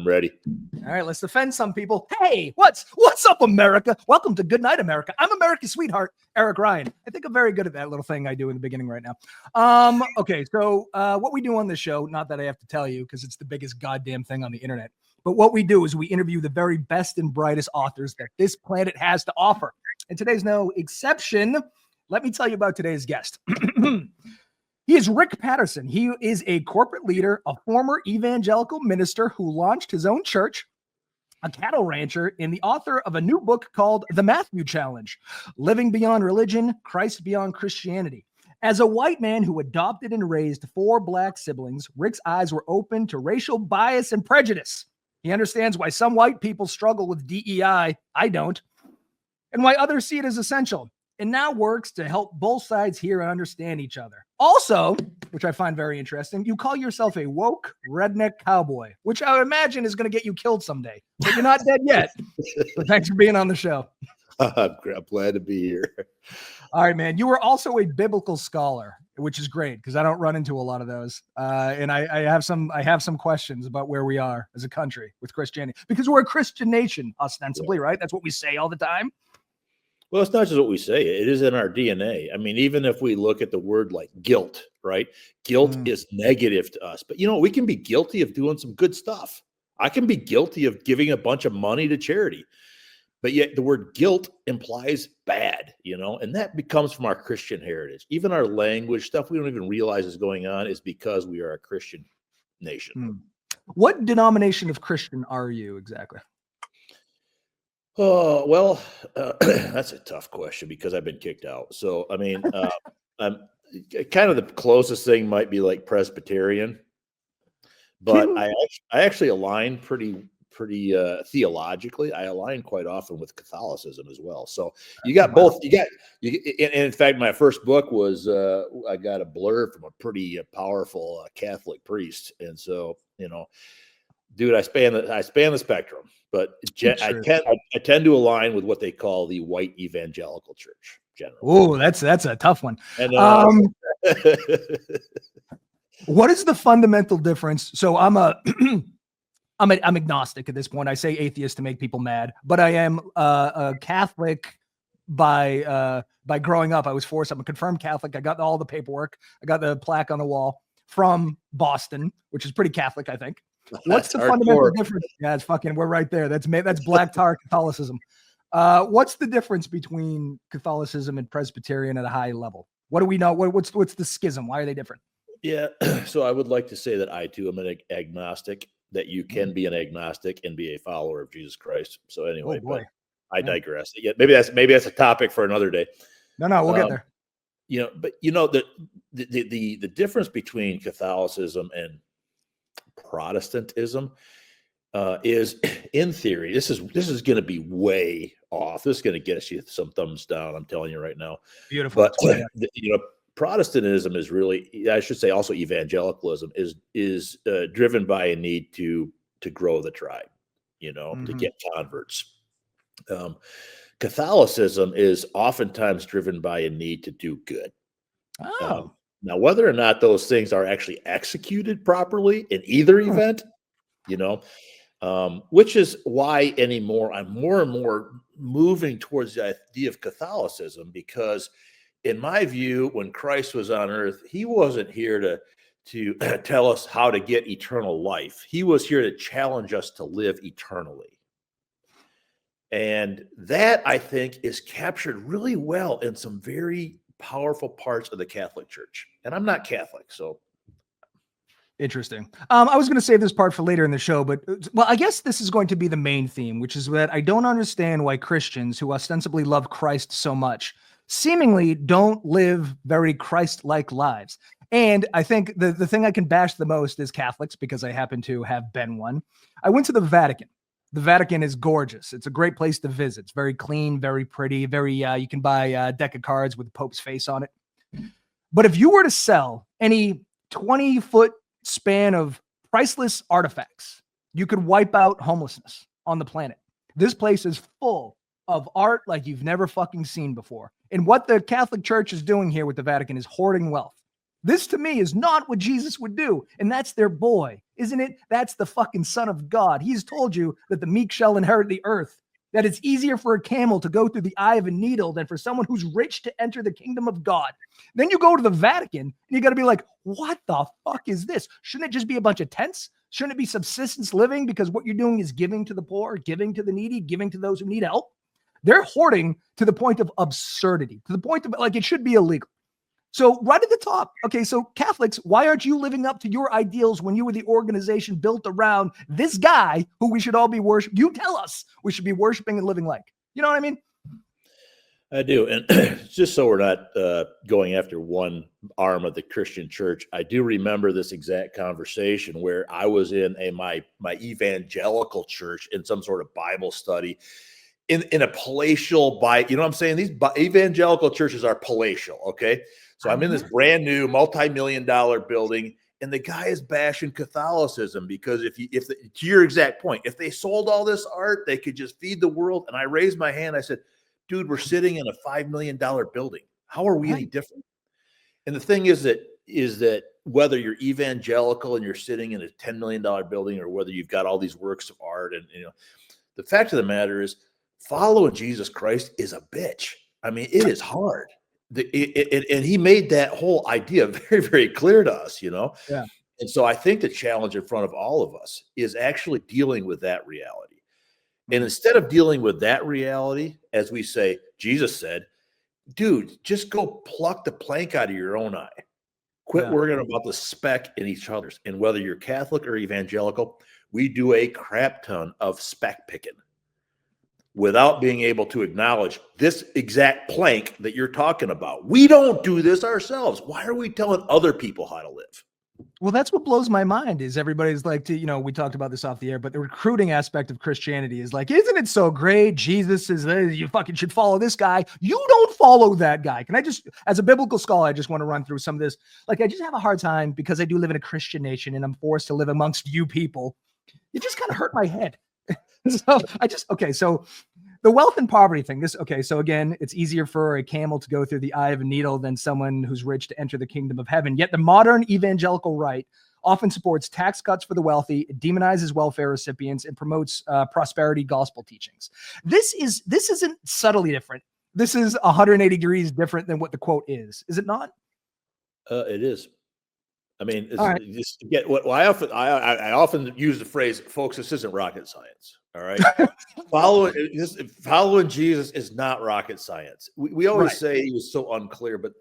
ready. All right, let's defend some people. Hey, what's up, America? Welcome to Goodnight America. I'm America's sweetheart, Eric Ryan. I think I'm very good at that little thing I do in the beginning right now. Okay, so what we do on this show, not that I have to tell you because it's the biggest goddamn thing on the internet, but what we do is we interview the very best and brightest authors that this planet has to offer. And today's no exception. Let me tell you about today's guest. He is Rick Patterson. He is a corporate leader, a former evangelical minister who launched his own church, a cattle rancher, and the author of a new book called The Matthew Challenge, Living Beyond Religion, Christ Beyond Christianity. As a white man who adopted and raised 4 black siblings, Rick's eyes were open to racial bias and prejudice. He understands why some white people struggle with DEI, I don't, and why others see it as essential, and now works to help both sides hear and understand each other. Also, which I find very interesting, you call yourself a woke-redneck-cowboy, which I would imagine is going to get you killed someday, but you're not dead yet. So thanks for being on the show. I'm glad to be here. All right, man. You were also a biblical scholar, which is great because I don't run into a lot of those. And I have some questions about where we are as a country with Christianity, because we're a Christian nation, ostensibly, right? That's what we say all the time. Well, it's not just what we say. It is in our DNA. I mean, even if we look at the word like guilt, right? Guilt is negative to us. But, we can be guilty of doing some good stuff. I can be guilty of giving a bunch of money to charity. But yet the word guilt implies bad, and that becomes from our Christian heritage. Even our language, stuff we don't even realize is going on, is because we are a Christian nation. What denomination of Christian are you exactly? Oh, well, that's a tough question because I've been kicked out. So, I mean, I'm kind of the closest thing might be like Presbyterian, but I actually align pretty theologically. I align quite often with Catholicism as well. So you got both. And in fact, my first book was I got a blurb from a pretty powerful Catholic priest, and so dude, I span the spectrum. But I tend to align with what they call the white evangelical church generally. Oh, that's a tough one. And, what is the fundamental difference? So I'm agnostic at this point. I say atheist to make people mad, but I am a Catholic by growing up. I was forced. I'm a confirmed Catholic. I got all the paperwork. I got the plaque on the wall from Boston, which is pretty Catholic, I think. What's the fundamental difference? Yeah, it's we're right there. That's black tar Catholicism. What's the difference between Catholicism and Presbyterian at a high level? What do we know? What's the schism? Why are they different? Yeah. So I would like to say that I too am an agnostic, that you can be an agnostic and be a follower of Jesus Christ. So anyway, but I digress. Yeah, maybe that's a topic for another day. No, we'll get there. But the difference between Catholicism and Protestantism is, in theory, this is going to be way off. This is going to get you some thumbs down. I'm telling you right now. Beautiful. But Protestantism is really, I should say, also evangelicalism is driven by a need to grow the tribe, to get converts. Catholicism is oftentimes driven by a need to do good. Now, whether or not those things are actually executed properly in either event, which is why anymore I'm more and more moving towards the idea of Catholicism, because in my view, when Christ was on earth, he wasn't here to tell us how to get eternal life. He was here to challenge us to live eternally. And that, I think, is captured really well in some very powerful parts of the Catholic Church. And I'm not Catholic, so. Interesting. I was going to save this part for later in the show, but I guess this is going to be the main theme, which is that I don't understand why Christians who ostensibly love Christ so much seemingly don't live very Christ-like lives. And I think the thing I can bash the most is Catholics, because I happen to have been one. I went to the Vatican. The Vatican is gorgeous. It's a great place to visit. It's very clean, very pretty, you can buy a deck of cards with the Pope's face on it. But if you were to sell any 20-foot span of priceless artifacts, you could wipe out homelessness on the planet. This place is full of art like you've never fucking seen before. And what the Catholic Church is doing here with the Vatican is hoarding wealth. This to me is not what Jesus would do. And that's their boy, isn't it? That's the fucking Son of God. He's told you that the meek shall inherit the earth, that it's easier for a camel to go through the eye of a needle than for someone who's rich to enter the kingdom of God. Then you go to the Vatican and you got to be like, what the fuck is this? Shouldn't it just be a bunch of tents? Shouldn't it be subsistence living? Because what you're doing is giving to the poor, giving to the needy, giving to those who need help. They're hoarding to the point of absurdity, to the point of like it should be illegal. So right at the top, okay, so Catholics, why aren't you living up to your ideals when you were the organization built around this guy who we should all be worshiping? You tell us we should be worshiping and living like. You know what I mean? I do. And just so we're not going after one arm of the Christian church, I do remember this exact conversation where I was in my evangelical church in some sort of Bible study in a palatial, you know what I'm saying? These evangelical churches are palatial, okay? So I'm in this brand new multi-million-dollar building, and the guy is bashing Catholicism because to your exact point, if they sold all this art, they could just feed the world. And I raised my hand. I said, dude, we're sitting in a $5 million building. How are we any different? And the thing is that whether you're evangelical and you're sitting in a $10 million building, or whether you've got all these works of art, and the fact of the matter is, following Jesus Christ is a bitch. I mean, it is hard. And he made that whole idea very, very clear to us, Yeah. And so I think the challenge in front of all of us is actually dealing with that reality. And instead of dealing with that reality, as we say, Jesus said, dude, just go pluck the plank out of your own eye. Quit worrying about the speck in each other's. And whether you're Catholic or evangelical, we do a crap ton of speck picking without being able to acknowledge this exact plank that you're talking about. We don't do this ourselves. Why are we telling other people how to live? Well, that's what blows my mind is everybody's like, we talked about this off the air, but the recruiting aspect of Christianity is like, isn't it so great? Jesus is, you fucking should follow this guy. You don't follow that guy. Can I just, as a biblical scholar, I just want to run through some of this. Like, I just have a hard time because I do live in a Christian nation and I'm forced to live amongst you people. You just kind of hurt my head. So the wealth and poverty thing, so again, it's easier for a camel to go through the eye of a needle than someone who's rich to enter the kingdom of heaven. Yet the modern evangelical right often supports tax cuts for the wealthy, demonizes welfare recipients, and promotes prosperity gospel teachings. This isn't subtly different. This is 180 degrees different than what the quote is it not? It is. I mean, right. just to get I often use the phrase, folks, this isn't rocket science. All right. Following Jesus is not rocket science. We always say he was so unclear, but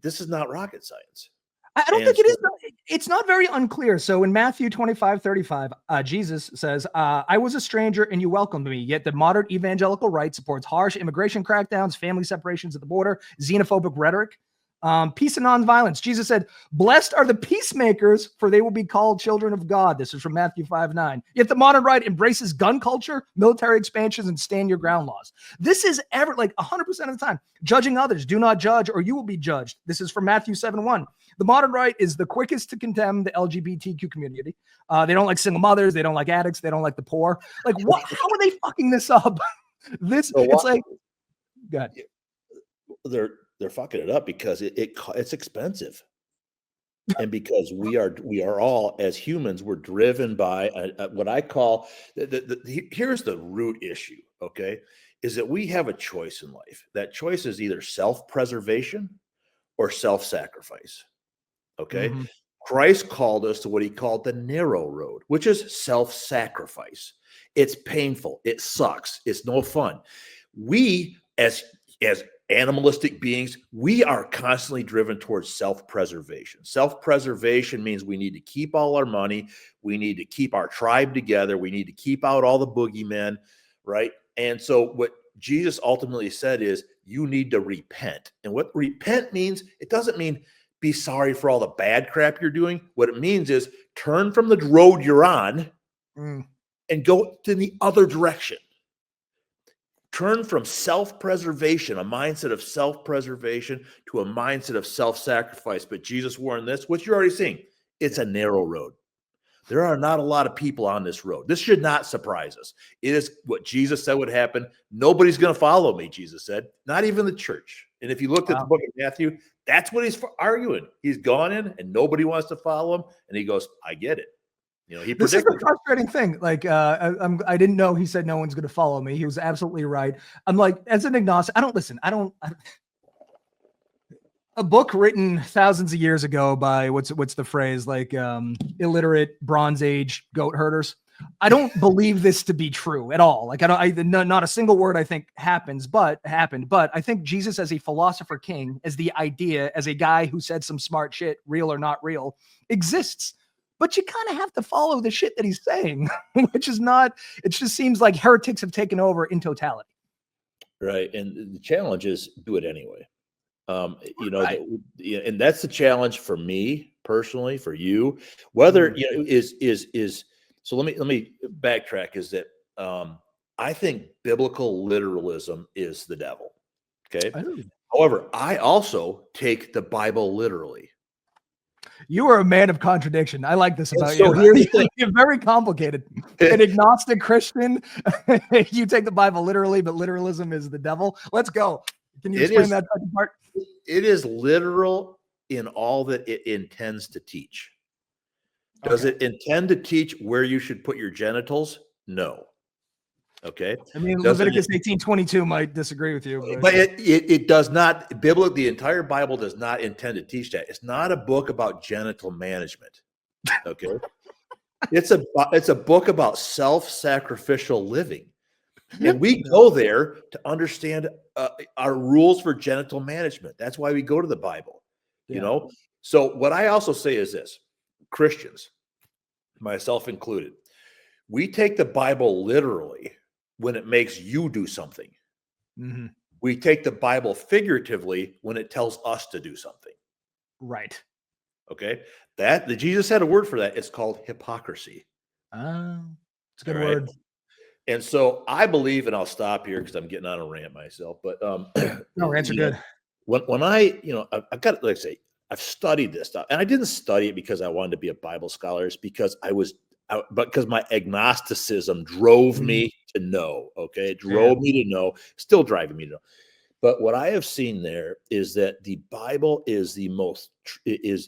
this is not rocket science. I don't think it is. It's not very unclear. So in Matthew 25:35, Jesus says, I was a stranger and you welcomed me. Yet the modern evangelical right supports harsh immigration crackdowns, family separations at the border, xenophobic rhetoric. Peace and nonviolence. Jesus said, blessed are the peacemakers, for they will be called children of God. This is from Matthew 5:9. Yet the modern right embraces gun culture, military expansions, and stand your ground laws. This is 100% of the time. Judging others, do not judge, or you will be judged. This is from Matthew 7:1. The modern right is the quickest to condemn the LGBTQ community. They don't like single mothers. They don't like addicts. They don't like the poor. Like, what? How are they fucking this up? It's like, go ahead. They're fucking it up because it's expensive, and because we are all, as humans, we're driven by what I call here's the root issue. Okay, is that we have a choice in life. That choice is either self-preservation or self-sacrifice. Okay, Christ called us to what he called the narrow road, which is self-sacrifice. It's painful. It sucks. It's no fun. We, as animalistic beings, we are constantly driven towards self-preservation. Self-preservation means we need to keep all our money. We need to keep our tribe together. We need to keep out all the boogeymen, right? And so what Jesus ultimately said is you need to repent. And what repent means, it doesn't mean be sorry for all the bad crap you're doing. What it means is turn from the road you're on and go to the other direction. Turn from self-preservation, a mindset of self-preservation, to a mindset of self-sacrifice. But Jesus warned this, what you're already seeing, it's a narrow road. There are not a lot of people on this road. This should not surprise us. It is what Jesus said would happen. Nobody's going to follow me, Jesus said, not even the church. And if you looked at the book of Matthew, that's what he's arguing. He's gone in and nobody wants to follow him. And he goes, I get it. You know, he this is predicted the frustrating thing. Like, I didn't know he said no one's going to follow me. He was absolutely right. I'm like, as an agnostic, a book written thousands of years ago by what's the phrase, like illiterate Bronze Age goat herders. I don't believe this to be true at all. Like not a single word I think happened, but I think Jesus as a philosopher king, as the idea, as a guy who said some smart shit, real or not real, exists. But you kind of have to follow the shit that he's saying, which is not, it just seems like heretics have taken over in totality. Right. And the challenge is do it anyway. You know, Right. And that's the challenge for me personally, for you, whether, you know, is, so let me backtrack is that, I think biblical literalism is the devil. Okay. However, I also take the Bible literally. You are a man of contradiction. I like this about so you. here's the thing. You're very complicated. An agnostic Christian, you take the Bible literally, but literalism is the devil. Let's go. Can you explain that second part? It is literal in all that it intends to teach. Does it intend to teach where you should put your genitals? No. Okay. I mean, Doesn't Leviticus 18:22 might disagree with you, but it does not. The entire Bible does not intend to teach that. It's not a book about genital management. Okay. It's a book about self-sacrificial living. And we go there to understand our rules for genital management. That's why we go to the Bible, you know? So what I also say is this, Christians, myself included, we take the Bible literally when it makes you do something. Mm-hmm. We take the Bible figuratively when it tells us to do something. Right. Okay. Jesus had a word for that. It's called hypocrisy. It's a good word. And so I believe, and I'll stop here because I'm getting on a rant myself, but no, rants are good. When I, you know, I've got, like I say, I've studied this stuff, and I didn't study it because I wanted to be a Bible scholar. It's because because my agnosticism drove me to know. Okay, it drove me to know, still driving me to know. But what I have seen there is that the Bible is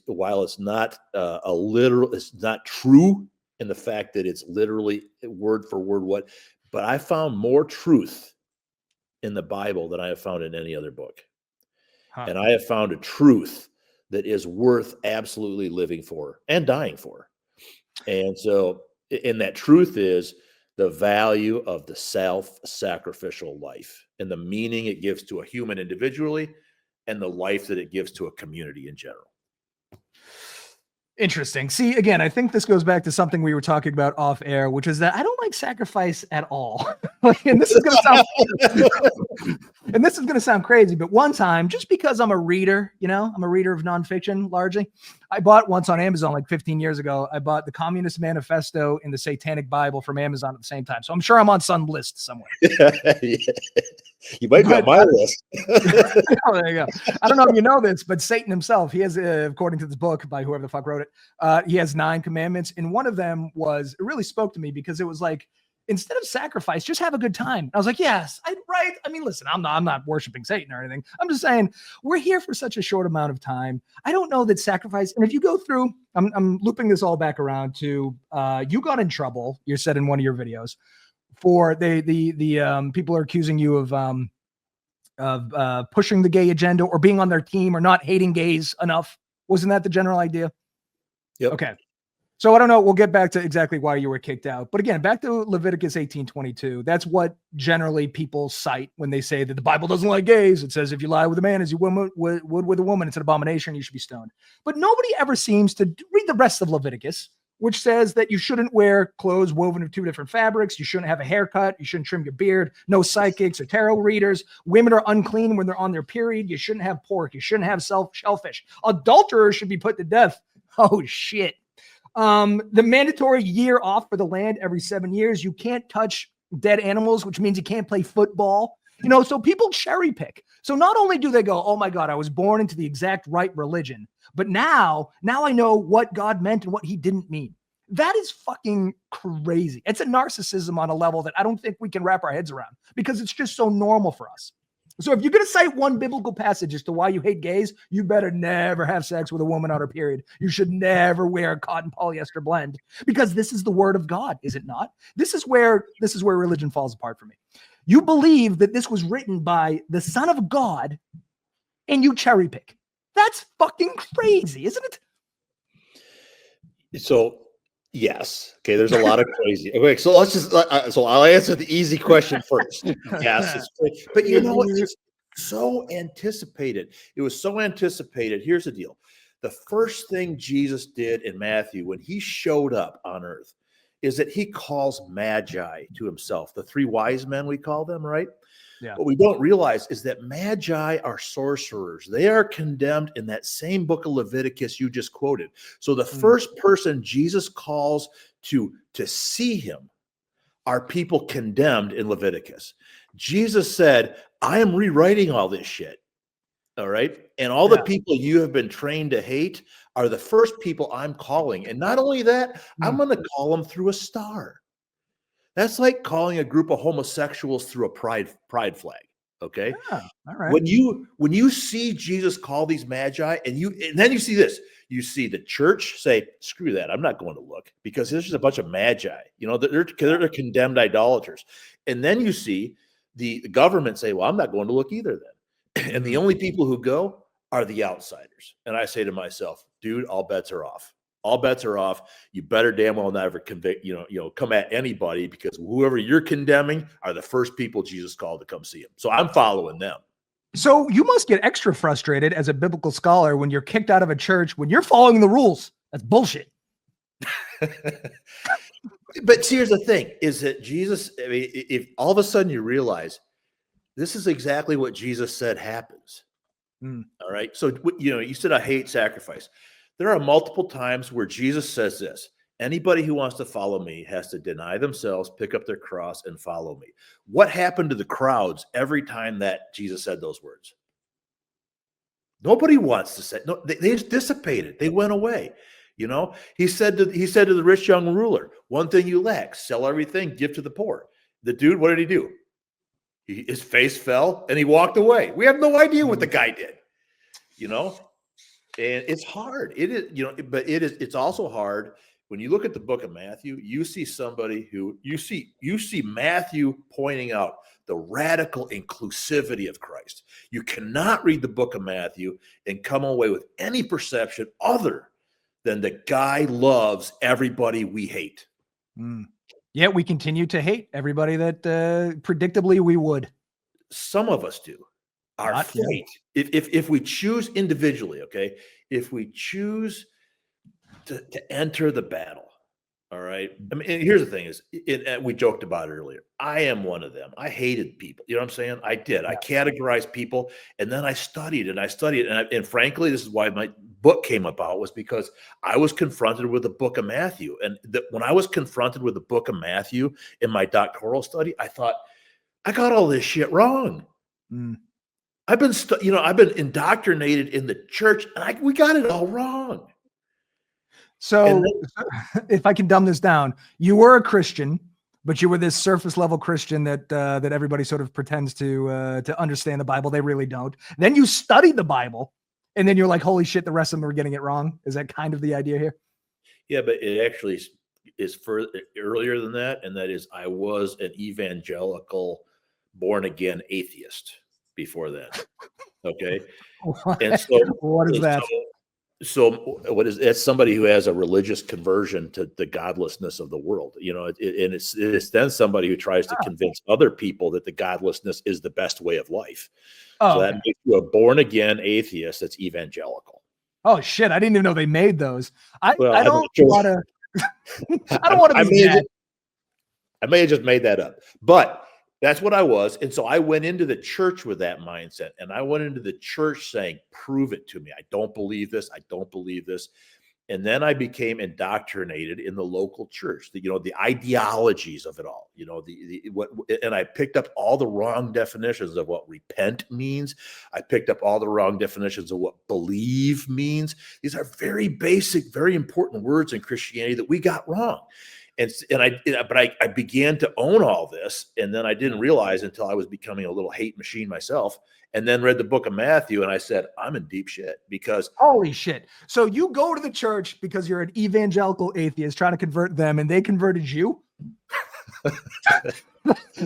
while it's not it's not true in the fact that it's literally word for word but I found more truth in the Bible than I have found in any other book. And I have found a truth that is worth absolutely living for and dying for. And so, and that truth is the value of the self-sacrificial life and the meaning it gives to a human individually and the life that it gives to a community in general. Interesting. See, again, I think this goes back to something we were talking about off air, which is that I don't like sacrifice at all. And this is going to sound crazy, but one time, just because I'm a reader, you know, I'm a reader of nonfiction largely. I bought once on Amazon like 15 years ago. I bought the Communist Manifesto and the Satanic Bible from Amazon at the same time. So I'm sure I'm on some list somewhere. You might be on my list. Oh, there you go. I don't know if you know this, but Satan himself, he has, according to this book by whoever the fuck wrote it, he has 9 commandments. And one of them it really spoke to me because it was like, instead of sacrifice, just have a good time. I was like, yes, right. I mean, listen, I'm not worshiping Satan or anything. I'm just saying we're here for such a short amount of time. I don't know that sacrifice. And if you go through, I'm looping this all back around to, you got in trouble, you said in one of your videos, for the people are accusing you of pushing the gay agenda or being on their team or not hating gays enough. Wasn't that the general idea? Yep. Okay. So I don't know. We'll get back to exactly why you were kicked out. But again, back to Leviticus 18:22. That's what generally people cite when they say that the Bible doesn't like gays. It says if you lie with a man as you would with a woman, it's an abomination. You should be stoned. But nobody ever seems to read the rest of Leviticus, which says that you shouldn't wear clothes woven of 2 different fabrics. You shouldn't have a haircut. You shouldn't trim your beard. No psychics or tarot readers. Women are unclean when they're on their period. You shouldn't have pork. You shouldn't have shellfish. Adulterers should be put to death. Oh, shit. The mandatory year off for the land every 7 years. You can't touch dead animals, which means you can't play football. You know, so people cherry pick. So not only do they go, oh my God, I was born into the exact right religion, but now I know what God meant and what he didn't mean. That is fucking crazy. It's a narcissism on a level that I don't think we can wrap our heads around because it's just so normal for us. So if you're going to cite one biblical passage as to why you hate gays, you better never have sex with a woman on her period. You should never wear a cotton polyester blend because this is the word of God, is it not? This is where religion falls apart for me. You believe that this was written by the Son of God and you cherry pick. That's fucking crazy, isn't it? So, yes. Okay, there's a lot of crazy. Okay, so let's just so I'll answer the easy question first. Yes, it's crazy. But you know what? It's so anticipated. It was so anticipated. Here's the deal. The first thing Jesus did in Matthew when he showed up on earth is that he calls magi to himself. The three wise men, we call them, right? Yeah. What we don't realize is that magi are sorcerers. They are condemned in that same book of Leviticus you just quoted. So the first person Jesus calls to see him are people condemned in Leviticus. Jesus said, I am rewriting all this shit. All right. And all the people you have been trained to hate are the first people I'm calling. And not only that, I'm going to call them through a star. That's like calling a group of homosexuals through a pride flag. Okay. Yeah, all right. When you see Jesus call these magi, and then you see this, you see the church say, screw that, I'm not going to look, because there's just a bunch of magi. You know, they're condemned idolaters. And then you see the government say, well, I'm not going to look either then. And the only people who go are the outsiders. And I say to myself, dude, all bets are off. All bets are off. You better damn well never come at anybody, because whoever you're condemning are the first people Jesus called to come see him. So I'm following them. So you must get extra frustrated as a biblical scholar when you're kicked out of a church when you're following the rules. That's bullshit. But here's the thing, is that Jesus, I mean, if all of a sudden you realize this is exactly what Jesus said happens. All right. So, you said I hate sacrifice. There are multiple times where Jesus says this: anybody who wants to follow me has to deny themselves, pick up their cross, and follow me. What happened to the crowds every time that Jesus said those words? Nobody wants to say, no, they just dissipated. They went away. You know, he said to the rich young ruler, one thing you lack, sell everything, give to the poor. The dude, what did he do? His face fell and he walked away. We have no idea what the guy did, and it's hard. It is, but it's also hard when you look at the book of Matthew. You see somebody who you see Matthew pointing out the radical inclusivity of Christ. You cannot read the book of Matthew and come away with any perception other than the guy loves everybody we hate. Yet we continue to hate everybody that predictably we would. Some of us do. Our fate. If we choose individually, okay, if we choose to enter the battle, all right. I mean, and here's the thing: we joked about it earlier. I am one of them. I hated people. You know what I'm saying? I did. I categorized people, and then I studied and and frankly, this is why my book came about, was because I was confronted with the book of Matthew. And when I was confronted with the book of Matthew in my doctoral study, I thought, I got all this shit wrong. I've been indoctrinated in the church, and we got it all wrong. So if I can dumb this down, you were a Christian, but you were this surface level Christian that everybody sort of pretends to understand the Bible. They really don't. Then you studied the Bible, and then you're like, holy shit, the rest of them are getting it wrong. Is that kind of the idea here? Yeah, but it actually is further earlier than that. And that is, I was an evangelical, born again atheist before that. Okay. And so what is that? So that's somebody who has a religious conversion to the godlessness of the world, and it's then somebody who tries to convince other people that the godlessness is the best way of life. So that makes you a born again atheist that's evangelical. Oh shit! I didn't even know they made those. I don't want to. I don't want to be mad. I may have just made that up, but that's what I was. And so I went into the church with that mindset, and I went into the church saying, prove it to me. I don't believe this. I don't believe this. And then I became indoctrinated in the local church, the ideologies of it all, and I picked up all the wrong definitions of what repent means. I picked up all the wrong definitions of what believe means. These are very basic, very important words in Christianity that we got wrong. But I began to own all this, and then I didn't realize until I was becoming a little hate machine myself, and then read the book of Matthew, and I said, I'm in deep shit because holy shit. So you go to the church because you're an evangelical atheist trying to convert them, and they converted you.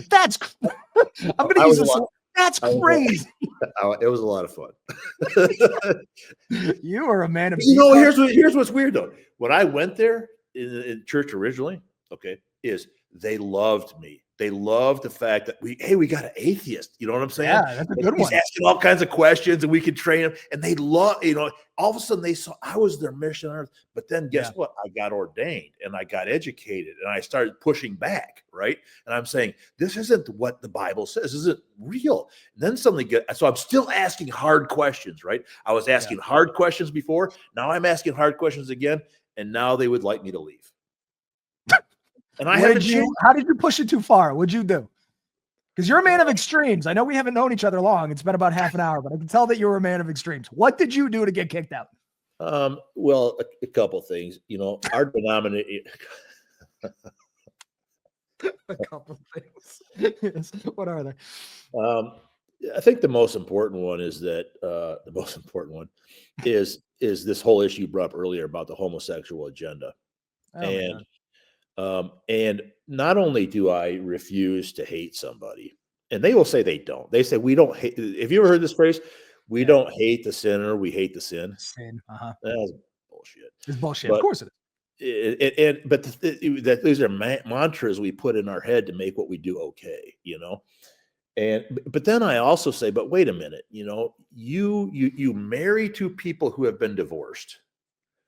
That's I'm going to use this. That's crazy. It was a lot of fun. You are a man of. Here's what's weird though. When I went there in church originally, is they loved me. They loved the fact that we got an atheist. You know what I'm saying? Yeah, that's a good one. He's asking all kinds of questions, and we could train him. And they love, all of a sudden they saw I was their mission on earth. But then guess what? I got ordained and I got educated, and I started pushing back, right? And I'm saying, this isn't what the Bible says. This isn't real. And then something so I'm still asking hard questions, right? I was asking hard questions before. Now I'm asking hard questions again. And now they would like me to leave. And how did you push it too far? What'd you do? Because you're a man of extremes. I know we haven't known each other long. It's been about half an hour, but I can tell that you were a man of extremes. What did you do to get kicked out? Well, a couple things. Our denomination. A couple things. Yes. What are they? I think the most important one is that is this whole issue you brought up earlier about the homosexual agenda. And not only do I refuse to hate somebody, and they will say they don't. They say we don't hate. Have you ever heard this phrase? We don't hate the sinner, we hate the sin. That's bullshit. It's bullshit. Of course it is. But these are mantras we put in our head to make what we do okay, But then I also say, but wait a minute, you marry two people who have been divorced.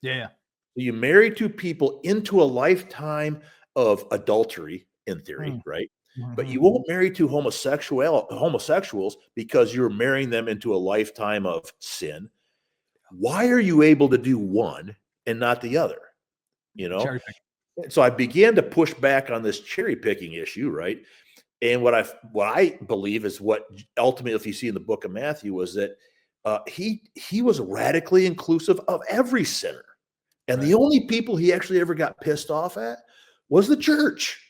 Yeah. You marry two people into a lifetime of adultery, in theory, right? Mm-hmm. But you won't marry two homosexuals because you're marrying them into a lifetime of sin. Why are you able to do one and not the other? So I began to push back on this cherry picking issue, right? And what I believe is what ultimately, if you see in the book of Matthew, was that he was radically inclusive of every sinner. And the only people he actually ever got pissed off at was the church.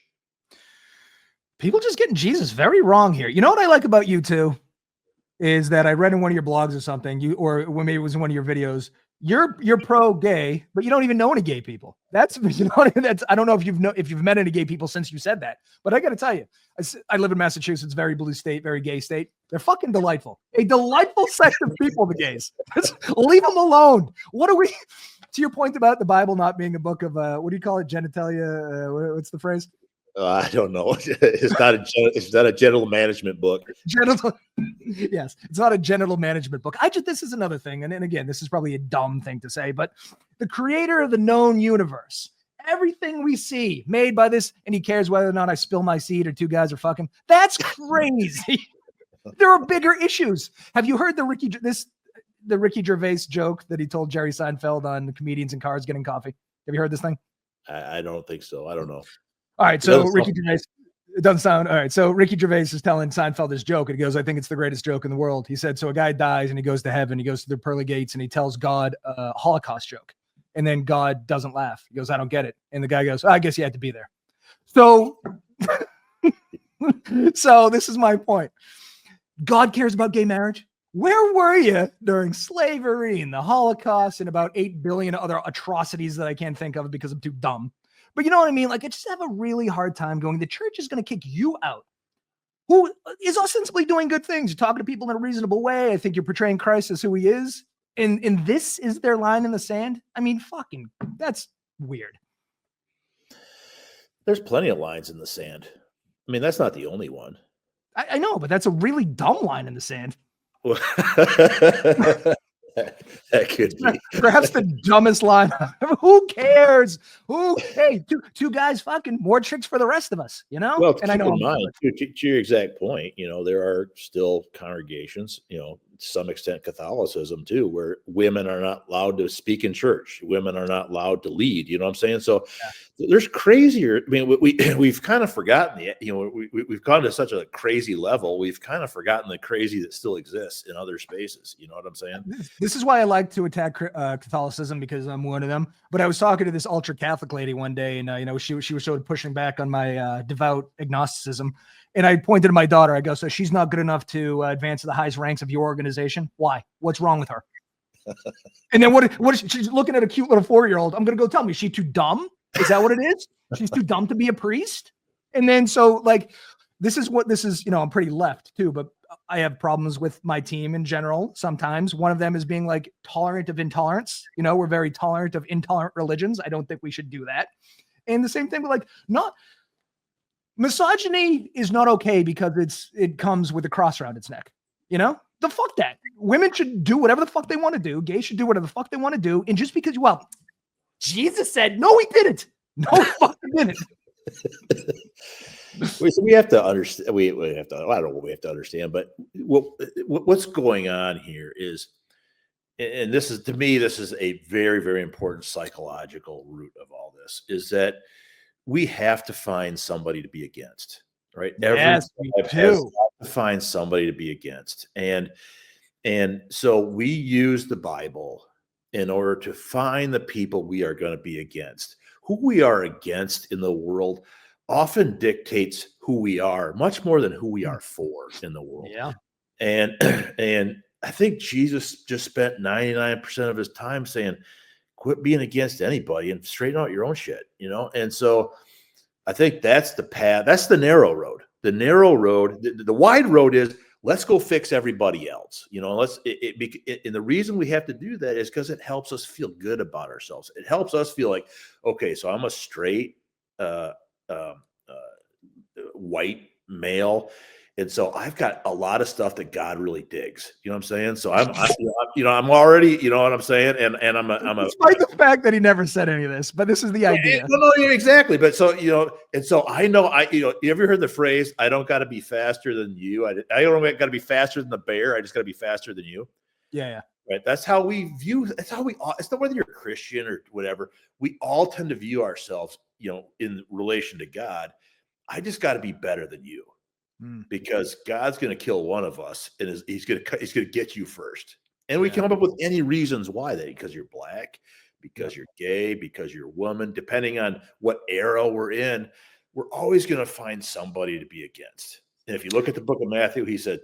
People just getting Jesus very wrong here. You know what I like about you too? Is that I read in one of your blogs or something, or maybe it was in one of your videos, you're pro-gay, but you don't even know any gay people. I don't know if you've met any gay people since you said that, but I got to tell you, I live in Massachusetts, very blue state, very gay state. They're fucking delightful. A delightful set of people, the gays. Just leave them alone. To your point about the Bible not being a book of, what do you call it? Genitalia. What's the phrase? I don't know. It's not a genital management book. Yes, it's not a genital management book. This is another thing. And again, this is probably a dumb thing to say, but the creator of the known universe, everything we see made by this, and he cares whether or not I spill my seed or two guys are fucking. That's crazy. There are bigger issues. Have you heard the Ricky Gervais joke that he told Jerry Seinfeld on the comedians in cars getting coffee? Have you heard this thing? I don't think so. I don't know. All right, so Ricky Gervais, it doesn't sound all right. So Ricky Gervais is telling Seinfeld this joke, and he goes, "I think it's the greatest joke in the world." He said, "So a guy dies and he goes to heaven. He goes to the pearly gates and he tells God a Holocaust joke, and then God doesn't laugh. He goes, 'I don't get it.' And the guy goes, 'I guess you had to be there.'" So, so this is my point. God cares about gay marriage. Where were you during slavery and the Holocaust and about 8 billion other atrocities that I can't think of because I'm too dumb? But you know what I mean? Like, I just have a really hard time going, the church is going to kick you out, who is ostensibly doing good things. You're talking to people in a reasonable way. I think you're portraying Christ as who he is. And this is their line in the sand. I mean, fucking, that's weird. There's plenty of lines in the sand. I mean, that's not the only one. I know, but that's a really dumb line in the sand. That could be perhaps the dumbest line. Who cares? Hey, two guys fucking, more chicks for the rest of us, Well, and I know in mind, to your exact point, there are still congregations, to some extent Catholicism too, where women are not allowed to speak in church. Women are not allowed to lead. You know what I'm saying? So there's crazier. I mean, we've kind of forgotten we've gone to such a crazy level. We've kind of forgotten the crazy that still exists in other spaces. You know what I'm saying? This is why I like to attack Catholicism, because I'm one of them. But I was talking to this ultra Catholic lady one day, and she was sort of pushing back on my devout agnosticism. And I pointed to my daughter. I go, so she's not good enough to advance to the highest ranks of your organization? Why? What's wrong with her? And then what is she's looking at a cute little 4-year-old. I'm going to go tell me, is she too dumb? Is that what it is? She's too dumb to be a priest? And then so like, this is, I'm pretty left too, but I have problems with my team in general. Sometimes one of them is being like tolerant of intolerance. We're very tolerant of intolerant religions. I don't think we should do that. And the same thing with misogyny is not okay because it comes with a cross around its neck. The fuck that. Women should do whatever the fuck they want to do. Gays should do whatever the fuck they want to do. And just because, Jesus said, no, he didn't. No, he fucking didn't. So we have to understand. We have to. I don't know what we have to understand, but what's going on here is, and this is, to me, this is a very, very important psychological root of all this, is that we have to find somebody to be against, right? Yes, we do. Has to find somebody to be against, and so we use the Bible in order to find the people we are going to be against. Who we are against in the world often dictates who we are, much more than who we are for in the world. Yeah. And I think Jesus just spent 99% of his time saying, quit being against anybody and straighten out your own shit, And so I think that's the path. That's the narrow road. The narrow road, the wide road is, let's go fix everybody else. And the reason we have to do that is because it helps us feel good about ourselves. It helps us feel like, okay, so I'm a straight white male, and so I've got a lot of stuff that God really digs. You know what I'm saying? So I'm already, you know what I'm saying? And I'm despite the fact that he never said any of this, but this is the idea. No, exactly. But so, and so I know, you ever heard the phrase, I don't got to be faster than you. I don't got to be faster than the bear. I just got to be faster than you. Yeah. Right. That's how we view. That's how we all. It's not whether you're a Christian or whatever. We all tend to view ourselves, in relation to God. I just got to be better than you, because God's going to kill one of us, and he's going to get you first. And we come up with any reasons why that, because you're black, because you're gay, because you're a woman, depending on what era we're in, we're always going to find somebody to be against. And if you look at the book of Matthew, he said,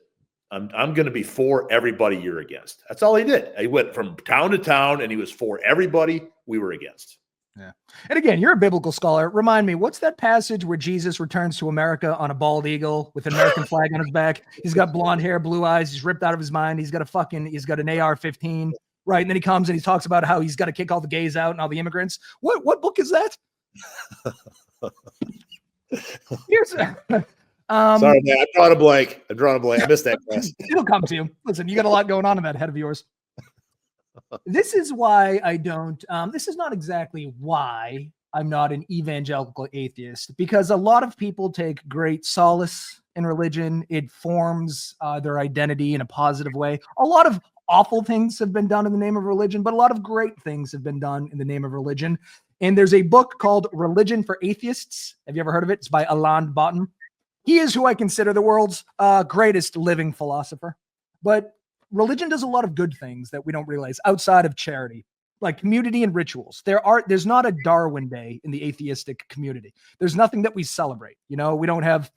I'm going to be for everybody you're against. That's all he did. He went from town to town, and he was for everybody we were against. Yeah. And again, you're a biblical scholar. Remind me, what's that passage where Jesus returns to America on a bald eagle with an American flag on his back? He's got blonde hair, blue eyes. He's ripped out of his mind. He's got an AR-15, right? And then he comes and he talks about how he's got to kick all the gays out and all the immigrants. What book is that? Here's sorry, man. I drawn a blank. I missed that class. It'll come to you. Listen, you got a lot going on in that head of yours. This is why I don't, this is not exactly why I'm not an evangelical atheist, because a lot of people take great solace in religion. It forms their identity in a positive way. A lot of awful things have been done in the name of religion, but a lot of great things have been done in the name of religion. And there's a book called Religion for Atheists. Have you ever heard of it? It's by Alain Botton. He is who I consider the world's greatest living philosopher. But religion does a lot of good things that we don't realize outside of charity, like community and rituals. There's not a Darwin Day in the atheistic community. There's nothing that we celebrate. We don't have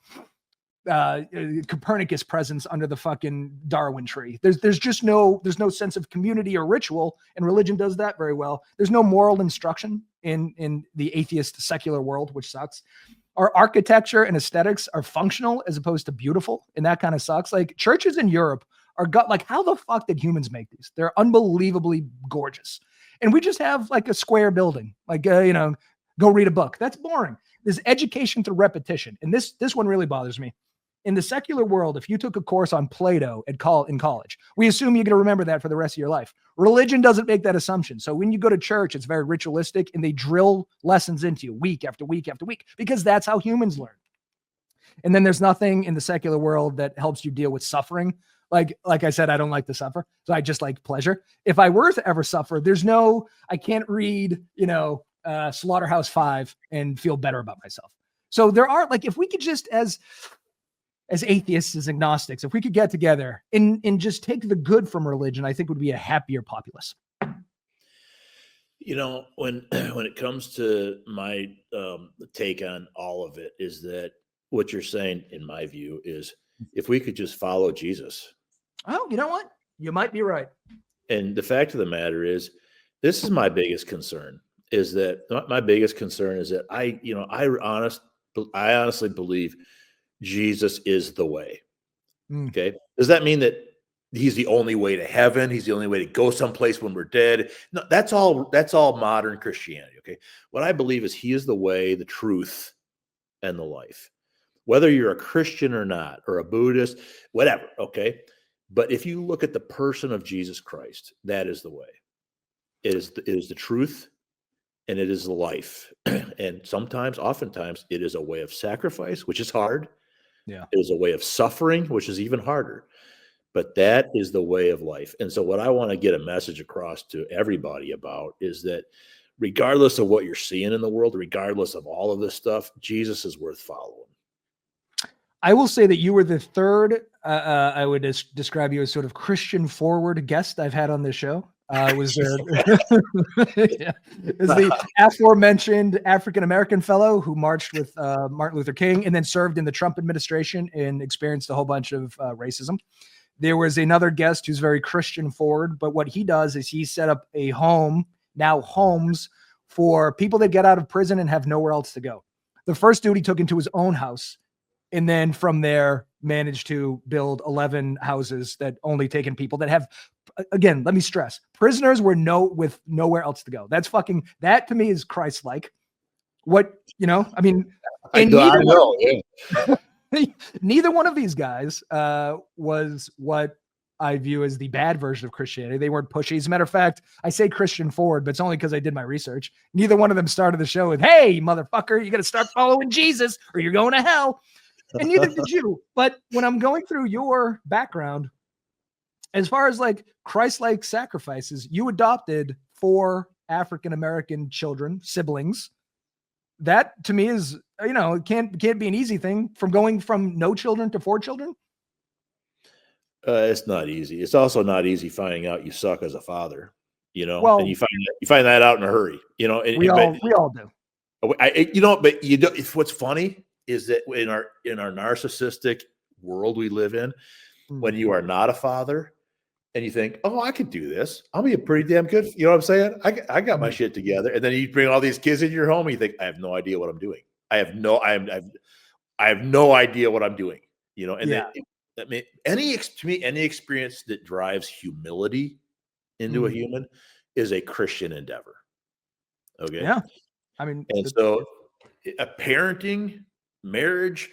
Copernicus presents under the fucking Darwin tree. There's no sense of community or ritual, and religion does that very well. There's no moral instruction in the atheist secular world, which sucks. Our architecture and aesthetics are functional as opposed to beautiful, and that kind of sucks. Like churches in Europe how the fuck did humans make these? They're unbelievably gorgeous. And we just have like a square building, like, go read a book. That's boring. There's education through repetition. And this one really bothers me. In the secular world, if you took a course on Plato in college, we assume you're going to remember that for the rest of your life. Religion doesn't make that assumption. So when you go to church, it's very ritualistic, and they drill lessons into you week after week after week, because that's how humans learn. And then there's nothing in the secular world that helps you deal with suffering Like I said, I don't like to suffer. So I just like pleasure. If I were to ever suffer, I can't read, Slaughterhouse-Five and feel better about myself. So there are, like, if we could just, as atheists, as agnostics, if we could get together and just take the good from religion, I think would be a happier populace. When it comes to my take on all of it, is that what you're saying, in my view, is if we could just follow Jesus. Oh, you know what? You might be right. And the fact of the matter is, this is my biggest concern. Is that my biggest concern is that I honestly believe Jesus is the way. Okay. Does that mean that he's the only way to heaven? He's the only way to go someplace when we're dead? No, that's all modern Christianity. Okay. What I believe is he is the way, the truth, and the life. Whether you're a Christian or not, or a Buddhist, whatever. Okay. But if you look at the person of Jesus Christ, that is the way. It is the truth, and it is the life. And oftentimes, it is a way of sacrifice, which is hard. Yeah. It is a way of suffering, which is even harder. But that is the way of life. And so what I want to get a message across to everybody about is that regardless of what you're seeing in the world, regardless of all of this stuff, Jesus is worth following. I will say that you were the third, I would describe you as sort of Christian forward guest I've had on this show. Was there is the aforementioned African-American fellow who marched with Martin Luther King and then served in the Trump administration and experienced a whole bunch of racism. There was another guest who's very Christian forward, but what he does is he set up homes for people that get out of prison and have nowhere else to go. The first dude he took into his own house, and then from there managed to build 11 houses that only taken people that have, again, let me stress, prisoners with nowhere else to go. That to me is Christ-like. Neither one of these guys was what I view as the bad version of Christianity. They weren't pushy. As a matter of fact, I say Christian forward, but it's only because I did my research. Neither one of them started the show with, "Hey, motherfucker, you got to start following Jesus or you're going to hell." And neither did you. But when I'm going through your background, as far as like Christ-like sacrifices, you adopted 4 African-American siblings. That to me is, it can't be an easy thing from going from no children to 4 children. It's not easy. It's also not easy finding out you suck as a father, Well, and you find that out in a hurry, we all do. But what's funny is that in our narcissistic world we live in, when you are not a father and you think, "Oh, I could do this. I'll be a pretty damn good," you know what I'm saying? I got my shit together. And then you bring all these kids in your home and you think, "I have no idea what I'm doing. I have no idea what I'm doing." And any experience that drives humility into a human is a Christian endeavor. Okay. Yeah. And so a parenting, marriage,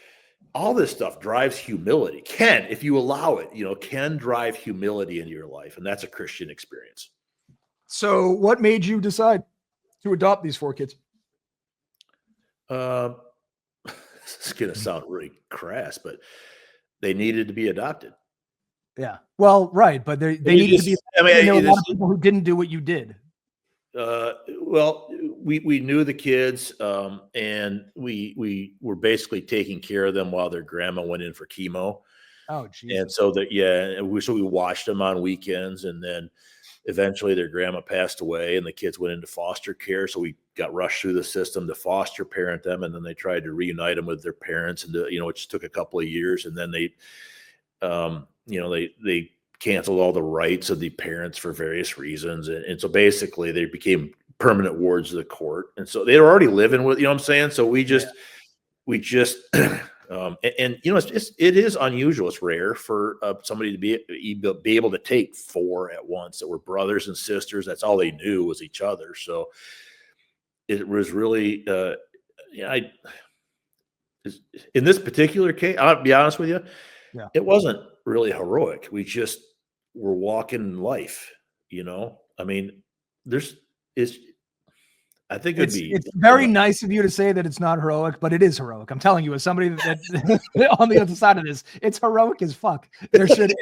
all this stuff drives humility. If you allow it, can drive humility into your life. And that's a Christian experience. So what made you decide to adopt these 4 kids? This is going to sound really crass, but they needed to be adopted. Yeah. Well, right. But they needed to be. There were a lot of people who didn't do what you did. Well, we knew the kids, and we were basically taking care of them while their grandma went in for chemo. Oh, geez. And so we watched them on weekends, and then eventually their grandma passed away, and the kids went into foster care. So we got rushed through the system to foster parent them, and then they tried to reunite them with their parents, and which took a couple of years, and then they canceled all the rights of the parents for various reasons. And so basically they became permanent wards of the court. And so they were already living with, what I'm saying? So it is unusual. It's rare for somebody to be able to take 4 at once that were brothers and sisters. That's all they knew was each other. So it was really, in this particular case, I'll be honest with you. Yeah. It wasn't really heroic. We just were walking life, I think it'd be. It's very nice of you to say that it's not heroic, but it is heroic. I'm telling you, as somebody that on the other side of this, it's heroic as fuck. There should.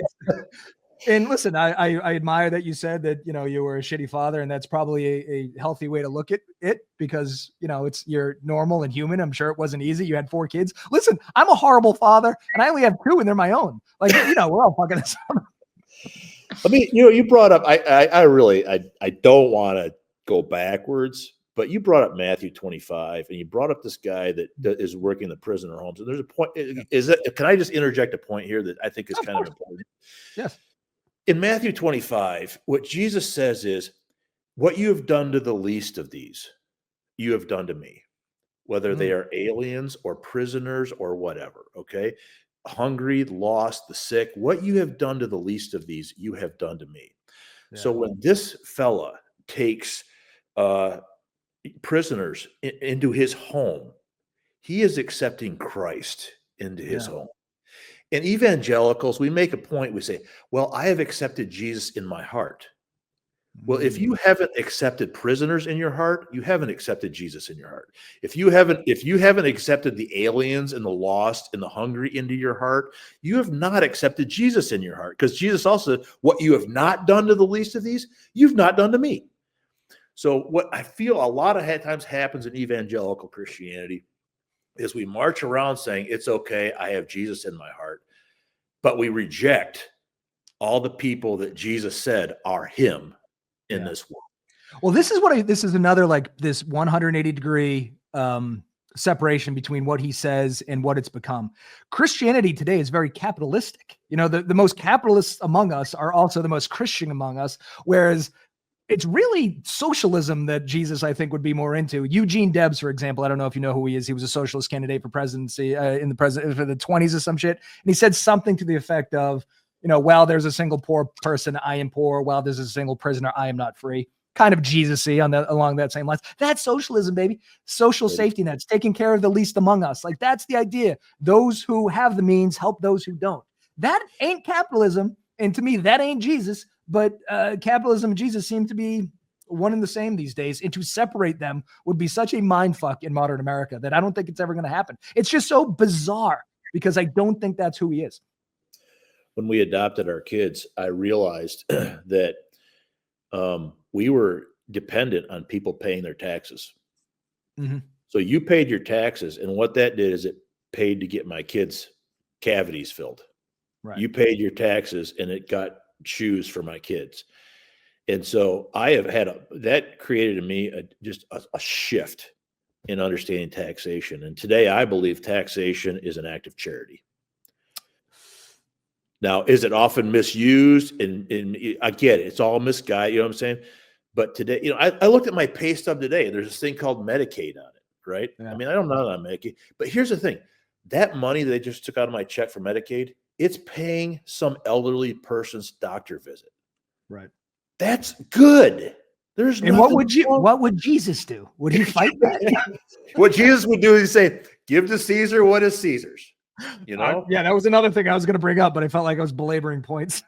And listen, I admire that you said that, you know, you were a shitty father, and that's probably a healthy way to look at it, because, you know, you're normal and human. I'm sure it wasn't easy. You had 4 kids. Listen, I'm a horrible father, and I only have 2, and they're my own. Like, you know, we're all fucking this up. I mean, you know, you brought up, I really don't want to go backwards, but you brought up Matthew 25, and you brought up this guy that is working the prisoner homes. And there's a point, can I just interject a point here that I think is kind of important? Yes. In Matthew 25, what Jesus says is, what you have done to the least of these, you have done to me, whether they are aliens or prisoners or whatever, okay? Hungry, lost, the sick, what you have done to the least of these, you have done to me. Yeah. So when this fella takes prisoners into his home, he is accepting Christ into his home. And evangelicals, we make a point, we say, well, I have accepted Jesus in my heart. Well, if you haven't accepted prisoners in your heart, you haven't accepted Jesus in your heart. If you haven't accepted the aliens and the lost and the hungry into your heart, you have not accepted Jesus in your heart. Because Jesus also said, what you have not done to the least of these, you've not done to me. So what I feel a lot of times happens in evangelical Christianity is we march around saying, it's okay, I have Jesus in my heart, but we reject all the people that Jesus said are him in this world. Well, this is another, like, this 180-degree separation between what he says and what it's become. Christianity today is very capitalistic. You know, the most capitalists among us are also the most Christian among us, whereas it's really socialism that Jesus, I think, would be more into. Eugene Debs, for example, I don't know if you know who he is. He was a socialist candidate for presidency for the 20s or some shit. And he said something to the effect of, you know, while there's a single poor person, I am poor. While there's a single prisoner, I am not free. Kind of Jesus-y along that same lines. That's socialism, baby. Social safety nets, taking care of the least among us. Like, that's the idea. Those who have the means help those who don't. That ain't capitalism. And to me, that ain't Jesus. But capitalism and Jesus seem to be one and the same these days. And to separate them would be such a mindfuck in modern America that I don't think it's ever going to happen. It's just so bizarre, because I don't think that's who he is. When we adopted our kids, I realized that we were dependent on people paying their taxes. Mm-hmm. So you paid your taxes, and what that did is it paid to get my kids' cavities filled. Right. You paid your taxes, and it got shoes for my kids. And so I have had that created in me just a shift in understanding taxation. And today I believe taxation is an act of charity. Now, is it often misused? And I get it. It's all misguided. You know what I'm saying? But today, you know, I looked at my pay stub today, and there's this thing called Medicaid on it, right? Yeah. I mean, I don't know on Medicaid, but here's the thing. That money that they just took out of my check for Medicaid, it's paying some elderly person's doctor visit. Right. That's good. There's and what would Jesus do? Would he fight that? What Jesus would do is say, give to Caesar what is Caesar's. You know? Yeah, that was another thing I was going to bring up, but I felt like I was belaboring points.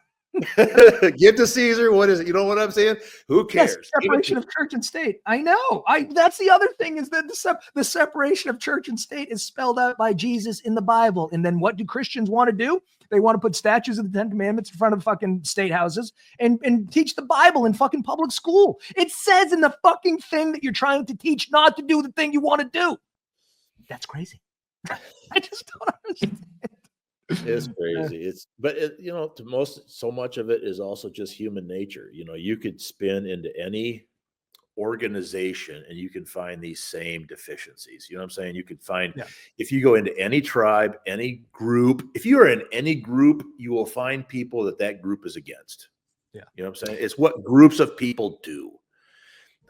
Give to Caesar what is it? You know what I'm saying? Who cares? Yes, separation of church and state. I know. That's the other thing, is that the separation of church and state is spelled out by Jesus in the Bible. And then what do Christians want to do? They want to put statues of the 10 Commandments in front of fucking state houses and teach the Bible in fucking public school. It says in the fucking thing that you're trying to teach not to do the thing you want to do. That's crazy. I just don't understand. It's crazy. You know, so much of it is also just human nature. You know, you could spin into any organization and you can find these same deficiencies. You know what I'm saying? You could find, if you go into any tribe, any group, if you are in any group, you will find people that group is against. Yeah. You know what I'm saying? It's what groups of people do.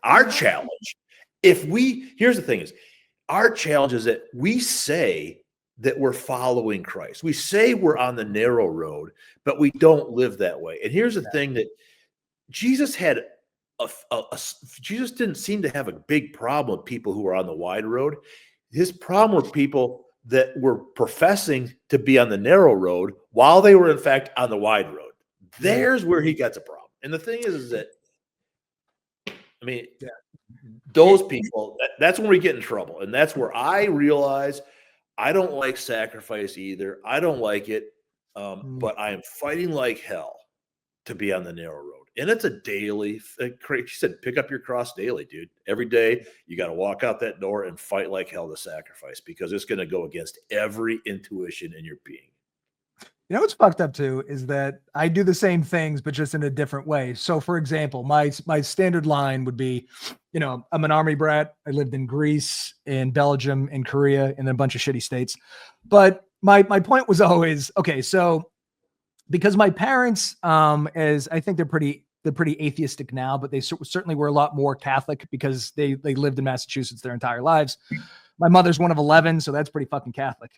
Our challenge, here's the thing is, our challenge is that we say that we're following Christ. We say we're on the narrow road, but we don't live that way. And here's the thing that Jesus had Jesus didn't seem to have a big problem with people who were on the wide road. His problem with people that were professing to be on the narrow road while they were in fact on the wide road. There's where he gets a problem. And the thing is that, I mean, those people, that's when we get in trouble. And that's where I realize I don't like sacrifice either. I don't like it. But I am fighting like hell to be on the narrow road. And it's a daily thing. She said, pick up your cross daily, dude. Every day you got to walk out that door and fight like hell to sacrifice, because it's going to go against every intuition in your being. You know what's fucked up too is that I do the same things, but just in a different way. So, for example, my standard line would be, you know, I'm an army brat. I lived in Greece, in Belgium, in Korea, and then a bunch of shitty states. But my point was always, okay, so because my parents, as I think they're pretty atheistic now, but they certainly were a lot more Catholic because they lived in Massachusetts their entire lives. My mother's one of 11, so that's pretty fucking Catholic.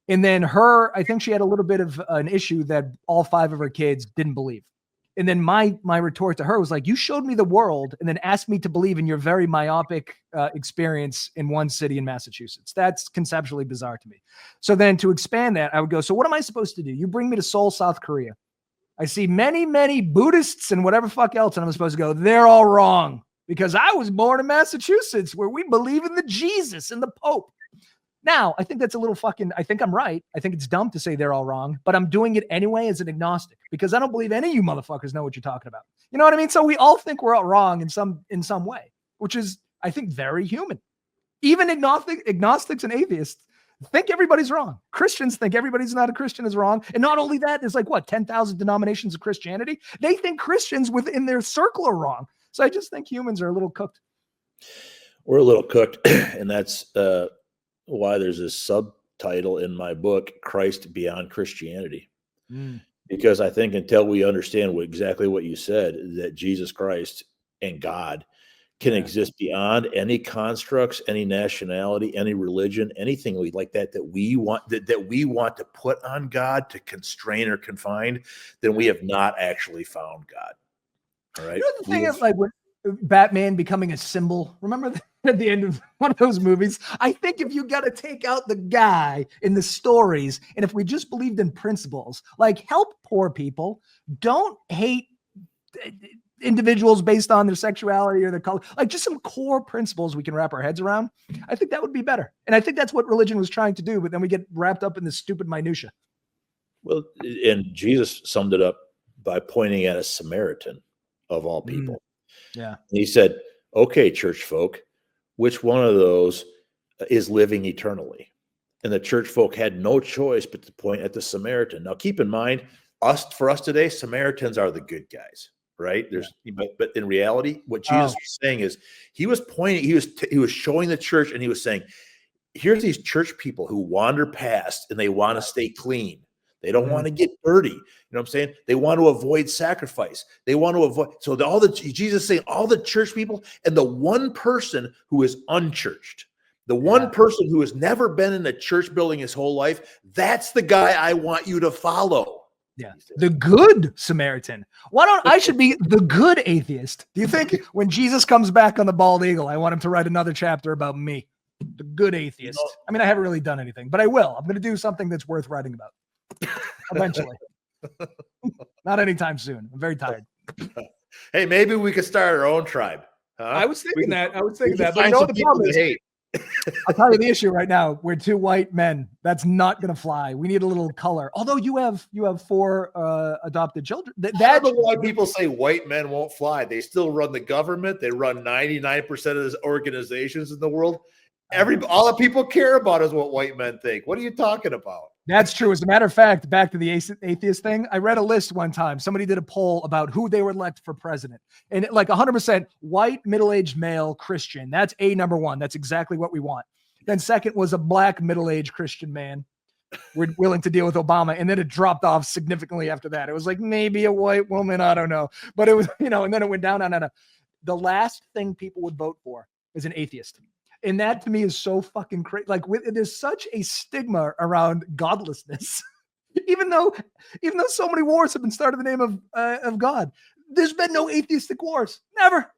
And then I think she had a little bit of an issue that all 5 of her kids didn't believe. And then my retort to her was like, you showed me the world and then asked me to believe in your very myopic experience in one city in Massachusetts. That's conceptually bizarre to me. So then to expand that, I would go, so what am I supposed to do? You bring me to Seoul, South Korea. I see many, many Buddhists and whatever fuck else. And I'm supposed to go, they're all wrong because I was born in Massachusetts where we believe in the Jesus and the Pope. Now, I think that's a little I think I'm right. I think it's dumb to say they're all wrong, but I'm doing it anyway as an agnostic because I don't believe any of you motherfuckers know what you're talking about. You know what I mean? So we all think we're all wrong in some way, which is, I think, very human. Even agnostics and atheists think everybody's wrong. Christians think everybody's not a Christian is wrong. And not only that, there's like, 10,000 denominations of Christianity. They think Christians within their circle are wrong. So I just think humans are a little cooked. We're a little cooked, and that's why there's this subtitle in my book, Christ Beyond Christianity. Because I think until we understand exactly what you said, that Jesus Christ and God can exist beyond any constructs, any nationality, any religion, anything like that we want to put on God to constrain or confine, then we have not actually found God. All right. You know, the thing is, like, when Batman becoming a symbol, remember that? At the end of one of those movies, I think if you got to take out the guy in the stories, and if we just believed in principles, like help poor people, don't hate individuals based on their sexuality or their color, like just some core principles we can wrap our heads around, I think that would be better. And I think that's what religion was trying to do, but then we get wrapped up in this stupid minutia. Well, and Jesus summed it up by pointing at a Samaritan of all people. Yeah. And he said, okay, church folk, which one of those is living eternally? And the church folk had no choice but to point at the Samaritan. Now, keep in mind, for us today, Samaritans are the good guys, right? But in reality, what Jesus was saying is he was showing the church, and he was saying, here's these church people who wander past and they want to stay clean. They don't want to get dirty. You know what I'm saying? They want to avoid sacrifice. They want to avoid. So Jesus is saying all the church people, and the one person who is unchurched, the one person who has never been in a church building his whole life, that's the guy I want you to follow. Yeah. The good Samaritan. Why don't I should be the good atheist? Do you think when Jesus comes back on the bald eagle, I want him to write another chapter about me, the good atheist? I mean, I haven't really done anything, but I will. I'm going to do something that's worth writing about. Eventually. Not anytime soon. I'm very tired. Hey, maybe we could start our own tribe. Huh? I was thinking that. But you know what the problem is? I'll tell you the issue right now. We're 2 white men. That's not going to fly. We need a little color. Although you have 4 adopted children. I don't know why people say white men won't fly. They still run the government. They run 99% of the organizations in the world. All the people care about is what white men think. What are you talking about? That's true. As a matter of fact, back to the atheist thing, I read a list one time. Somebody did a poll about who they would elect for president. And like 100% white, middle-aged male Christian. That's number 1. That's exactly what we want. Then second was a black, middle-aged Christian man. We're willing to deal with Obama. And then it dropped off significantly after that. It was like maybe a white woman. I don't know. But it was, and then it went down. The last thing people would vote for is an atheist. And that to me is so fucking crazy. Like there's such a stigma around godlessness, even though so many wars have been started in the name of God. There's been no atheistic wars. Never.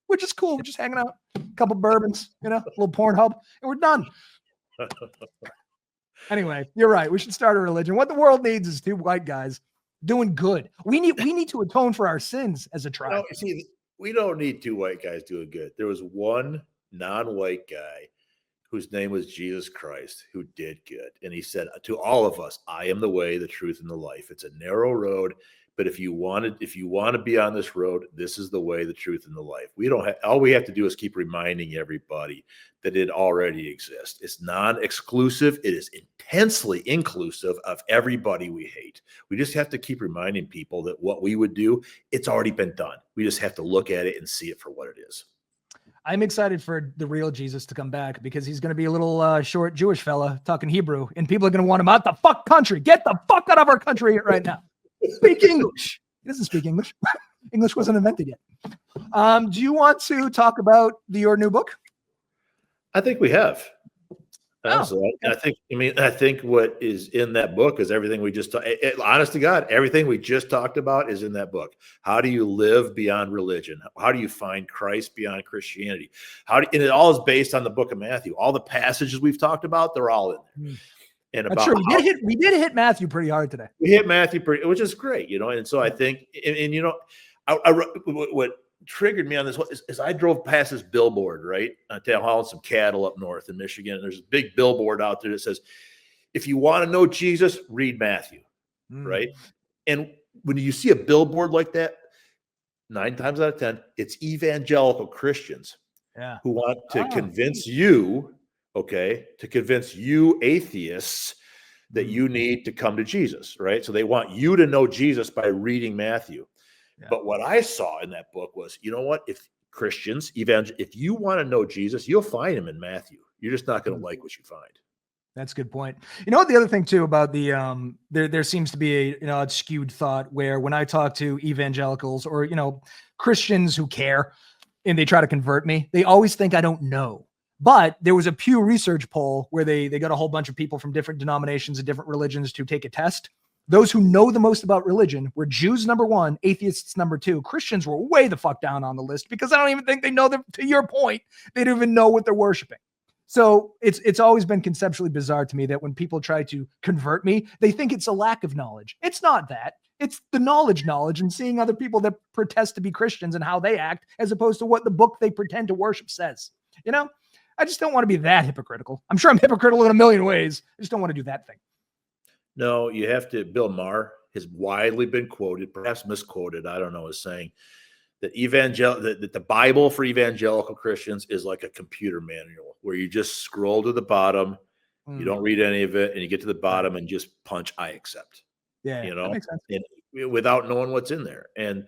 We're just cool. We're just hanging out, a couple bourbons, a little Pornhub, and we're done. Anyway, you're right. We should start a religion. What the world needs is 2 white guys doing good. We need to atone for our sins as a tribe. See, we don't need 2 white guys doing good. There was one non-white guy whose name was Jesus Christ, who did good. And he said to all of us, I am the way, the truth, and the life. It's a narrow road, but if you want to be on this road, this is the way, the truth, and the life. All we have to do is keep reminding everybody that it already exists. It's non-exclusive. It is intensely inclusive of everybody we hate. We just have to keep reminding people that what we would do, it's already been done. We just have to look at it and see it for what it is. I'm excited for the real Jesus to come back because he's going to be a little short Jewish fella talking Hebrew, and people are going to want him out the fuck country. Get the fuck out of our country right now. Speak English. He doesn't speak English. English wasn't invented yet. Do you want to talk about your new book? I think we have. Oh, So I think what is in that book is everything we just honest to God, everything we just talked about is in that book. How do you live beyond religion? How do you find Christ beyond Christianity? And it all is based on the book of Matthew. All the passages we've talked about, they're all in there. And that's true. We did hit Matthew pretty hard today. We hit Matthew which is great, And so I think, what triggered me on this is I drove past this billboard, right? I'm hauling some cattle up north in Michigan. And there's a big billboard out there that says, if you want to know Jesus, read Matthew, right? And when you see a billboard like that, 9 times out of 10, it's evangelical Christians who want to convince you, atheists, that you need to come to Jesus, right? So they want you to know Jesus by reading Matthew. Yeah. But what I saw in that book was, you know what? If Christians, if you want to know Jesus, you'll find him in Matthew. You're just not going to like what you find. That's a good point. You know what? The other thing too about the there seems to be a skewed thought where when I talk to evangelicals or Christians who care and they try to convert me, they always think I don't know. But there was a Pew Research poll where they got a whole bunch of people from different denominations and different religions to take a test. Those who know the most about religion were Jews number 1, atheists number 2. Christians were way the fuck down on the list because I don't even think they know them. To your point, they don't even know what they're worshiping. So it's always been conceptually bizarre to me that when people try to convert me, they think it's a lack of knowledge. It's not that. It's the knowledge and seeing other people that protest to be Christians and how they act as opposed to what the book they pretend to worship says. I just don't want to be that hypocritical. I'm sure I'm hypocritical in a million ways. I just don't want to do that thing. No, you have to. Bill Maher has widely been quoted, perhaps misquoted, I don't know, as saying that that the Bible for evangelical Christians is like a computer manual where you just scroll to the bottom, you don't read any of it, and you get to the bottom and just punch I accept. Yeah, that makes sense. And without knowing what's in there. And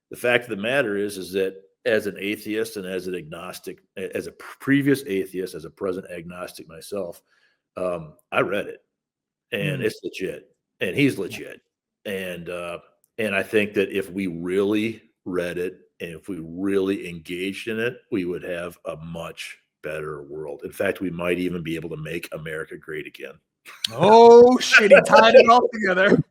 the fact of the matter is that as an atheist and as an agnostic, as a previous atheist, as a present agnostic myself, I read it. And it's legit, and he's legit, and I think that if we really read it and if we really engaged in it, we would have a much better world. In fact, we might even be able to make America great again. Oh shit! He tied it all together.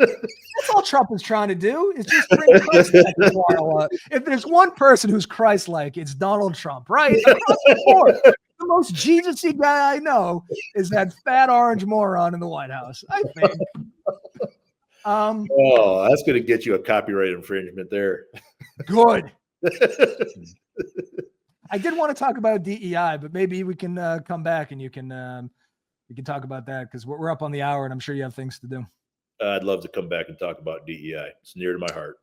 That's all Trump is trying to do. Is just bring Christ back to Florida. If there's one person who's Christ-like, it's Donald Trump, right? Across the board. The most Jesus-y guy I know is that fat orange moron in the White House, I think. That's going to get you a copyright infringement there. Good. I did want to talk about DEI, but maybe we can come back and you can talk about that because we're up on the hour and I'm sure you have things to do. I'd love to come back and talk about DEI. It's near to my heart.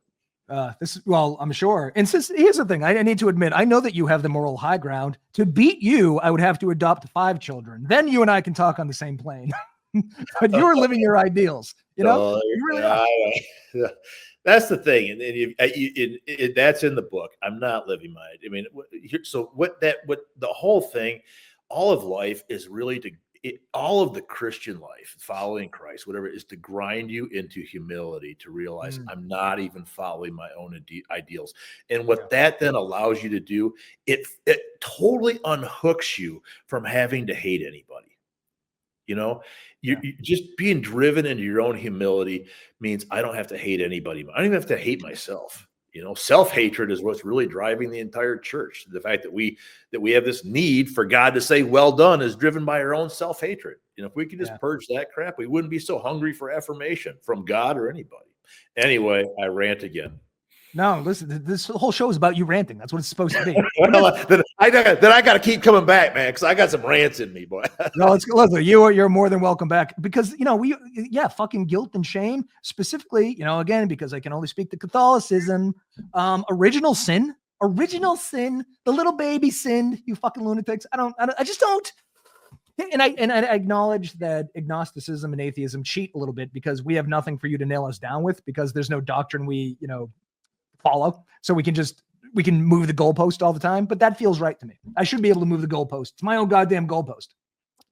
I'm sure. And since here's the thing, I need to admit, I know that you have the moral high ground. To beat you, I would have to adopt 5 children. Then you and I can talk on the same plane. But you're living your ideals, you really are. That's the thing, and that's in the book. I'm not living my. I mean, so what the whole thing, all of life is really all of the Christian life, following Christ, whatever, is to grind you into humility, to realize I'm not even following my own ideals. And what that then allows you to do, it totally unhooks you from having to hate anybody. You just being driven into your own humility means I don't have to hate anybody. I don't even have to hate myself. Self-hatred is what's really driving the entire church. The fact that we have this need for God to say, well done, is driven by our own self-hatred. If we could just purge that crap, we wouldn't be so hungry for affirmation from God or anybody. Anyway, I rant again. No, listen, this whole show is about you ranting. That's what it's supposed to be. Well, then I got to keep coming back, man, because I got some rants in me, boy. No, listen, you're more than welcome back because, fucking guilt and shame specifically, again, because I can only speak to Catholicism, original sin, the little baby sinned, you fucking lunatics. I just don't. And I acknowledge that agnosticism and atheism cheat a little bit because we have nothing for you to nail us down with because there's no doctrine we, follow. So we can move the goalpost all the time, but that feels right to me. I should be able to move the goalpost. It's my own goddamn goalpost.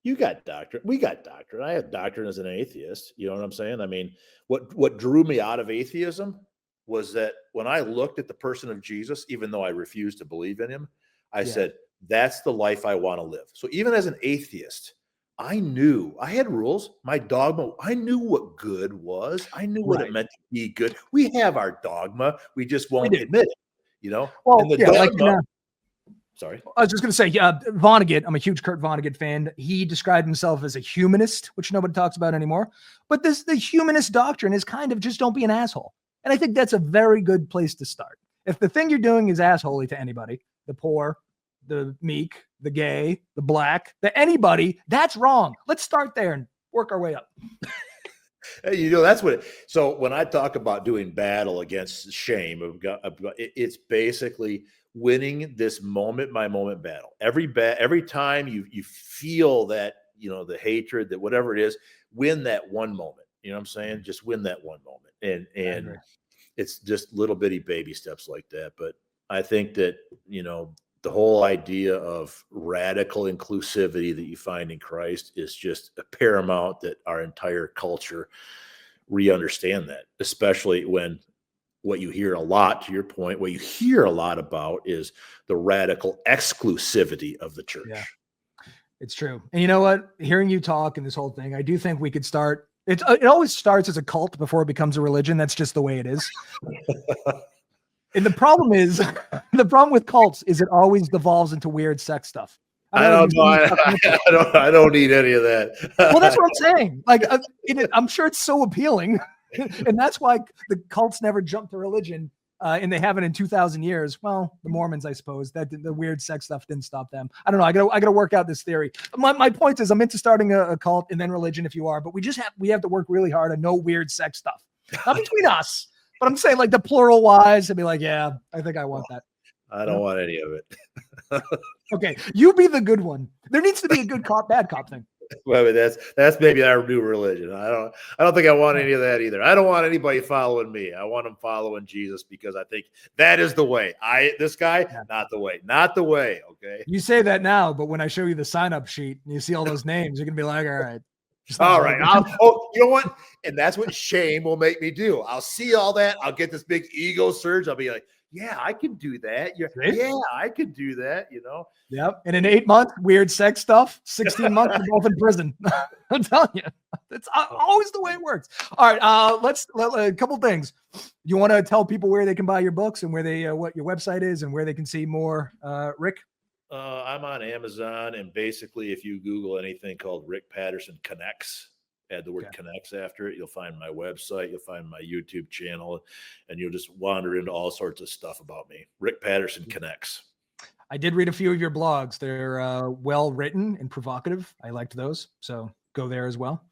You got doctrine. We got doctrine. I have doctrine as an atheist. You know what I'm saying? I mean, what drew me out of atheism was that when I looked at the person of Jesus, even though I refused to believe in him, I said, that's the life I want to live. So even as an atheist, I knew I had rules. My dogma, I knew what good was. I knew what it meant to be good. We have our dogma. We just won't admit it, Well, and the dogma, sorry. I was just going to say, Vonnegut, I'm a huge Kurt Vonnegut fan. He described himself as a humanist, which nobody talks about anymore. But the humanist doctrine is kind of just don't be an asshole. And I think that's a very good place to start. If the thing you're doing is assholey to anybody, the poor, the meek, the gay, the black, the anybody, that's wrong. Let's start there and work our way up. That's what. So when I talk about doing battle against shame, it's basically winning this moment by moment battle. Every time you feel that the hatred, that whatever it is, win that one moment. You know what I'm saying? Just win that one moment, and it's just little bitty baby steps like that. But I think that the whole idea of radical inclusivity that you find in Christ is just paramount, that our entire culture re-understand that, especially when what you hear a lot, to your point, what you hear a lot about is the radical exclusivity of the church. Yeah, it's true. And you know what? Hearing you talk and this whole thing, I do think we could start. It always starts as a cult before it becomes a religion. That's just the way it is. And the problem with cults is it always devolves into weird sex stuff. I don't know. I don't need any of that. Well, that's what I'm saying. Like, I'm sure it's so appealing, and that's why the cults never jumped to religion, and they haven't in 2,000 years. Well, the Mormons, I suppose, that the weird sex stuff didn't stop them. I don't know. I gotta work out this theory. My point is, I'm into starting a cult and then religion if you are, but we have to work really hard on no weird sex stuff, not between us. But I'm saying, like, the plural wise, I'd be like, yeah, I think I want that. I don't want any of it. Okay, you be the good one. There needs to be a good cop, bad cop thing. Well, that's maybe our new religion. I don't think I want any of that either. I don't want anybody following me. I want them following Jesus because I think that is the way. This guy, not the way. Okay. You say that now, but when I show you the sign-up sheet and you see all those names, you're gonna be like, all right. All right. You know what? And that's what shame will make me do. I'll see all that. I'll get this big ego surge. I'll be like, yeah, I can do that. Yeah, I could do that, Yep. And in 8 months, weird sex stuff, 16 months, we're both in prison. I'm telling you. It's always the way it works. All right. Let's a couple things. You want to tell people where they can buy your books and where they what your website is and where they can see more, Rick? I'm on Amazon, and basically if you Google anything called Rick Patterson Connects, add the word connects after it, you'll find my website, you'll find my YouTube channel, and you'll just wander into all sorts of stuff about me. Rick Patterson Connects. I did read a few of your blogs. They're well written and provocative. I liked those. So go there as well.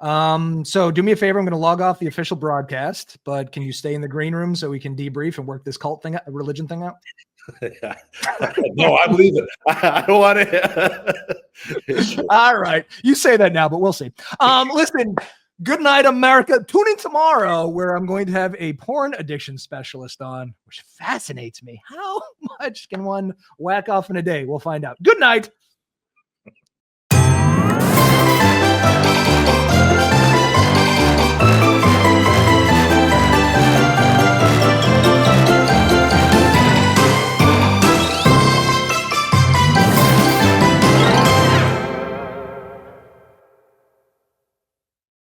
So do me a favor. I'm going to log off the official broadcast, but can you stay in the green room so we can debrief and work this cult thing, religion thing out? No, I'm leaving. I don't want to. All right. You say that now, but we'll see. Listen, Goodnight America. Tune in tomorrow where I'm going to have a porn addiction specialist on, which fascinates me. How much can one whack off in a day? We'll find out. Good night.